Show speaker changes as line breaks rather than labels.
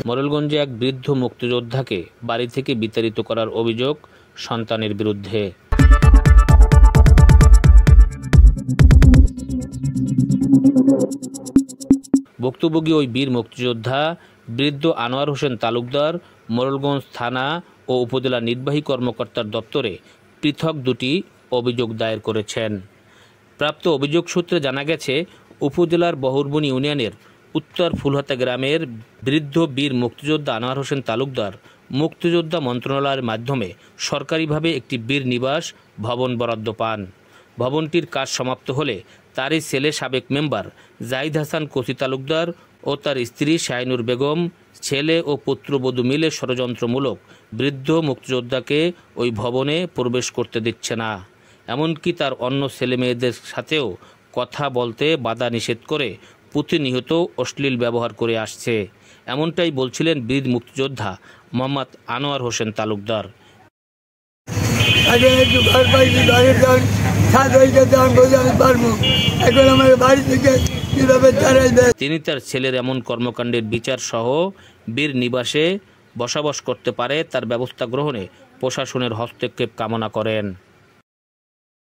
মোরেলগঞ্জে এক বৃদ্ধ মুক্তিযোদ্ধাকে বাড়ি থেকে বিতাড়িত করার অভিযোগ সন্তানের বিরুদ্ধে। ভুক্তভোগী ওই বীর মুক্তিযোদ্ধা বৃদ্ধ আনোয়ার হোসেন তালুকদার মোরেলগঞ্জ থানা ও উপজেলা নির্বাহী কর্মকর্তার দপ্তরে পৃথক দুটি অভিযোগ দায়ের করেছেন। প্রাপ্ত অভিযোগ সূত্রে জানা গেছে, উপজেলার বহুরবনী ইউনিয়নের উত্তর ফুলহাতা গ্রামের বৃদ্ধ বীর মুক্তিযোদ্ধা আনোয়ার হোসেন তালুকদার মুক্তিযোদ্ধা মন্ত্রণালয়ের মাধ্যমে সরকারিভাবে একটি বীর নিবাস ভবন বরাদ্দ পান। ভবনটির কাজ সমাপ্ত হলে তারই ছেলে সাবেক মেম্বার জাহিদ হাসান কচি তালুকদার ও তার স্ত্রী শাহিনুর বেগম ছেলে ও পুত্রবধূ মিলে ষড়যন্ত্রমূলক বৃদ্ধ মুক্তিযোদ্ধাকে ওই ভবনে প্রবেশ করতে দিচ্ছে না, এমনকি তার অন্য ছেলে মেয়েদের সাথেও কথা বলতে বাধা নিষেধ করে প্রতিনিয়ত অশ্লীল ব্যবহার করে আসছে। এমনটাই বলছিলেন বীর মুক্তিযোদ্ধা মোহাম্মদ আনোয়ার হোসেন তালুকদার। তিনি তার ছেলের এমন কর্মকাণ্ডের বিচার সহ বীর নিবাসে বসবাস করতে পারে তার ব্যবস্থা গ্রহণে প্রশাসনের হস্তক্ষেপ কামনা করেন।